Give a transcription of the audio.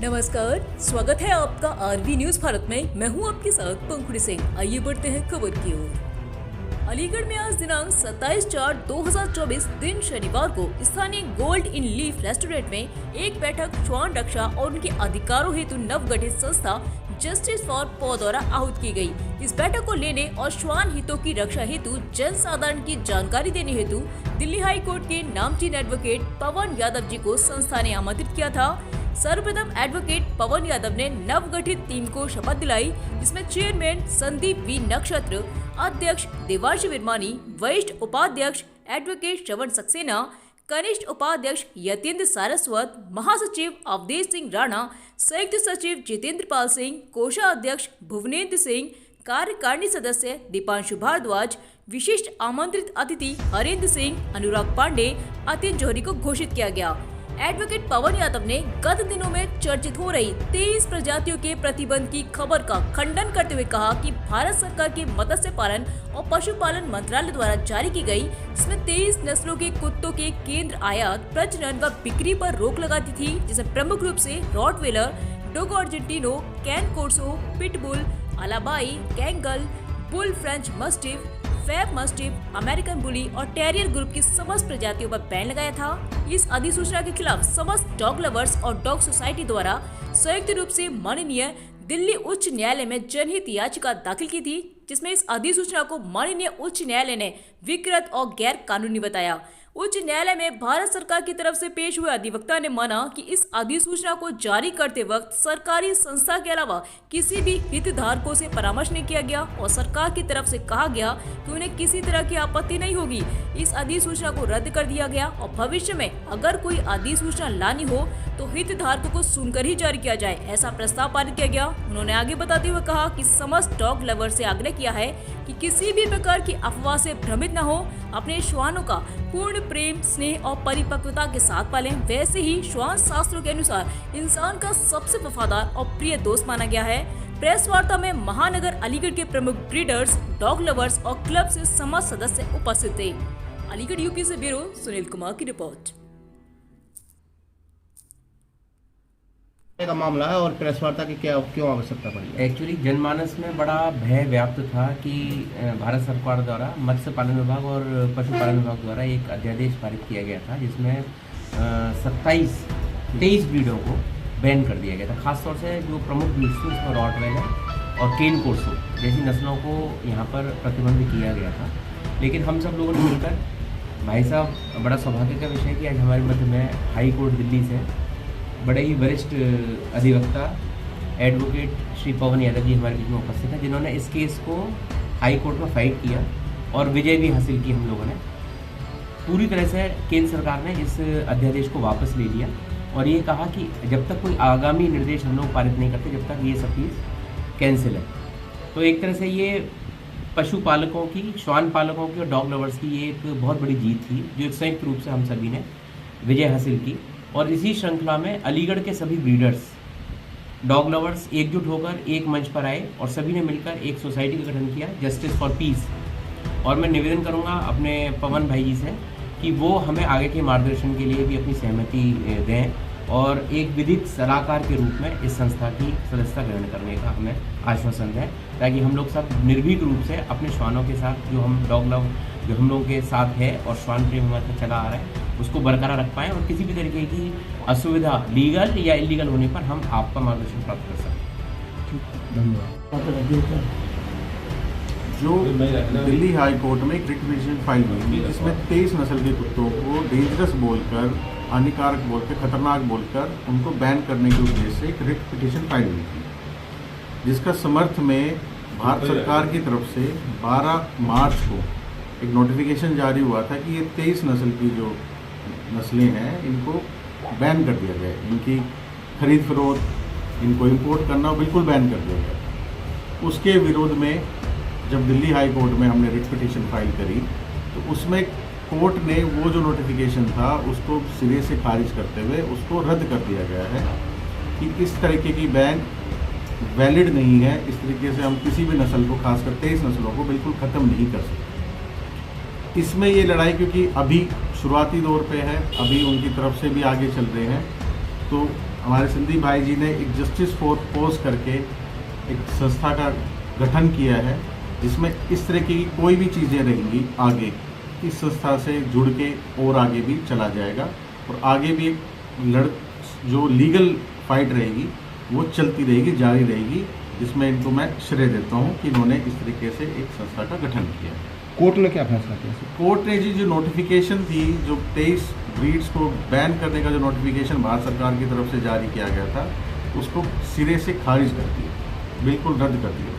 नमस्कार, स्वागत है आपका आरवी न्यूज भारत में। मैं हूं आपके साथ पंखुड़ी सिंह। आइए बढ़ते हैं खबर की ओर। अलीगढ़ में आज दिनांक 27/4/2024 दिन शनिवार को स्थानीय गोल्ड इन लीफ रेस्टोरेंट में एक बैठक श्वान रक्षा और उनके अधिकारों हेतु नवगठित संस्था जस्टिस फॉर पौ द्वारा आहूत की गई। इस बैठक को लेने और श्वान हितों की रक्षा हेतु जन साधारण की जानकारी देने हेतु दिल्ली हाई कोर्ट के नामचीन एडवोकेट पवन यादव जी को संस्था ने आमंत्रित किया था। सर्वप्रथम एडवोकेट पवन यादव ने नवगठित टीम को शपथ दिलाई, जिसमें चेयरमैन संदीप वी नक्षत्र, अध्यक्ष देवांश विरमानी, वरिष्ठ उपाध्यक्ष एडवोकेट श्रवण सक्सेना, कनिष्ठ उपाध्यक्ष यतेंद्र सारस्वत, महासचिव अवधेश सिंह राणा, संयुक्त सचिव जितेंद्र पाल सिंह, कोषाध्यक्ष भुवनेन्द्र सिंह, कार्यकारिणी सदस्य दीपांशु भारद्वाज, विशिष्ट आमंत्रित अतिथि हरेंद्र सिंह, अनुराग पांडे, अतिन जौहरी को घोषित किया गया। एडवोकेट पवन यादव ने गत दिनों में चर्चित हो रही 23 प्रजातियों के प्रतिबंध की खबर का खंडन करते हुए कहा कि भारत सरकार के मत्स्य पालन और पशुपालन मंत्रालय द्वारा जारी की गई, इसमें 23 नस्लों के कुत्तों के केंद्र आयात, प्रजनन व बिक्री पर रोक लगाती थी, जिसमें प्रमुख रूप से rottweiler, dogo argentino, cane corso, pitbull, alabai, kangal, bull French mastiff, fab mastiff, American bully और टेरियर ग्रुप की समस्त प्रजातियों पर बैन लगाया था। इस अधिसूचना के खिलाफ समस्त डॉग लवर्स और डॉग सोसाइटी द्वारा संयुक्त रूप से माननीय दिल्ली उच्च न्यायालय में जनहित याचिका दाखिल की थी, जिसमें इस अधिसूचना को माननीय उच्च न्यायालय ने विकृत और गैर कानूनी बताया। उच्च न्यायालय में भारत सरकार की तरफ से पेश हुए अधिवक्ता ने माना कि इस अधिसूचना को जारी करते वक्त सरकारी संस्था के अलावा किसी भी हितधारकों से परामर्श नहीं किया गया और सरकार की तरफ से कहा गया कि उन्हें किसी तरह की आपत्ति नहीं होगी। इस अधिसूचना को रद्द कर दिया गया और भविष्य में अगर कोई अधिसूचना लानी हो तो हितधारकों को सुनकर ही जारी किया जाए, ऐसा प्रस्ताव पारित किया गया। उन्होंने आगे बताते हुए कहा कि समस्त डॉग लवर से आग्रह किया है कि किसी भी प्रकार की अफवाह से भ्रमित न हो, अपने श्वानों का पूर्ण प्रेम, स्नेह और परिपक्वता के साथ पालें। वैसे ही श्वान शास्त्रों के अनुसार इंसान का सबसे वफादार और प्रिय दोस्त माना गया है। प्रेस वार्ता में महानगर अलीगढ़ के प्रमुख ब्रीडर्स, डॉग लवर्स और क्लब से समस्त सदस्य उपस्थित थे। अलीगढ़ यूपी से ब्यूरो सुनील कुमार की रिपोर्ट। का मामला है और प्रेस वार्ता की क्यों आवश्यकता पड़ी? एक्चुअली जनमानस में बड़ा भय व्याप्त था कि भारत सरकार द्वारा मत्स्य पालन विभाग और पशुपालन विभाग द्वारा एक अध्यादेश पारित किया गया था, जिसमें 23 ब्रीडों को बैन कर दिया गया था। खासतौर से जो प्रमुख ब्रीड्स थी उसमें रॉटवेलर और केन कोर्सो जैसी नस्लों को यहाँ पर प्रतिबंध किया गया था। लेकिन हम सब लोगों ने मिलकर, भाई साहब, बड़ा सौभाग्य का विषय कि आज हमारे मध्य में हाई कोर्ट दिल्ली से बड़े ही वरिष्ठ अधिवक्ता एडवोकेट श्री पवन यादव जी हमारे बीच में उपस्थित हैं, जिन्होंने इस केस को हाई कोर्ट में फाइट किया और विजय भी हासिल की। हम लोगों ने पूरी तरह से केंद्र सरकार ने इस अध्यादेश को वापस ले लिया और ये कहा कि जब तक कोई आगामी निर्देश हम लोग पारित नहीं करते, जब तक ये सब चीज़ कैंसिल है। तो एक तरह से ये पशुपालकों की, श्वान पालकों की और डॉग लवर्स की ये एक बहुत बड़ी जीत थी, जो एक संयुक्त रूप से हम सभी ने विजय हासिल की। और इसी श्रृंखला में अलीगढ़ के सभी ब्रीडर्स, डॉग लवर्स एकजुट होकर एक मंच पर आए और सभी ने मिलकर एक सोसाइटी का गठन किया, जस्टिस फॉर पीस। और मैं निवेदन करूंगा अपने पवन भाई जी से कि वो हमें आगे के मार्गदर्शन के लिए भी अपनी सहमति दें और एक विधिक सलाहकार के रूप में इस संस्था की सदस्यता ग्रहण करने का हमें आश्वासन दें, ताकि हम लोग सब निर्भीक रूप से अपने श्वानों के साथ, जो हम डॉग लव जो हम लोगों के साथ है और श्वान प्रेम हमारे चला आ रहा है, उसको बरकरार रख पाएँ और किसी भी तरीके की असुविधा लीगल या इलीगल होने पर हम आपका मार्गदर्शन प्राप्त कर सकें। धन्यवाद। जो दिल्ली हाई कोर्ट में एक रिट पिटीशन फाइल हुई थी, जिसमें 23 नस्ल के कुत्तों को डेंजरस बोलकर, हानिकारक बोलकर, खतरनाक बोलकर उनको बैन करने के उद्देश्य से एक रिट पिटीशन फाइल हुई थी, जिसका समर्थन में भारत सरकार की तरफ से 12 मार्च को एक नोटिफिकेशन जारी हुआ था कि ये 23 नस्ल की जो नस्लें हैं इनको बैन कर दिया गया, इनकी खरीद फरोख्त, इनको इंपोर्ट करना बिल्कुल बैन कर दिया गया। उसके विरोध में जब दिल्ली हाई कोर्ट में हमने रिट पिटीशन फाइल करी तो उसमें कोर्ट ने वो जो नोटिफिकेशन था उसको सिरे से खारिज करते हुए उसको रद्द कर दिया गया है कि इस तरीके की बैन वैलिड नहीं है। इस तरीके से हम किसी भी नस्ल को, खासकर 23 नस्लों को बिल्कुल ख़त्म नहीं कर सकते। इसमें ये लड़ाई क्योंकि अभी शुरुआती दौर पे है, अभी उनकी तरफ से भी आगे चल रहे हैं, तो हमारे सिंधी भाई जी ने एक जस्टिस फॉर पोस्ट करके एक संस्था का गठन किया है, जिसमें इस तरह की कोई भी चीज़ें रहेंगी आगे इस संस्था से जुड़ के और आगे भी चला जाएगा, और आगे भी जो लीगल फाइट रहेगी वो चलती रहेगी, जारी रहेगी, जिसमें इनको मैं श्रेय देता हूँ कि इन्होंने इस तरीके से एक संस्था का गठन किया। कोर्ट ने क्या फैसला किया? कोर्ट ने जी जो नोटिफिकेशन थी, जो 23 ब्रीड्स को बैन करने का जो नोटिफिकेशन भारत सरकार की तरफ से जारी किया गया था, उसको सिरे से खारिज कर दिया, बिल्कुल रद्द कर दिया।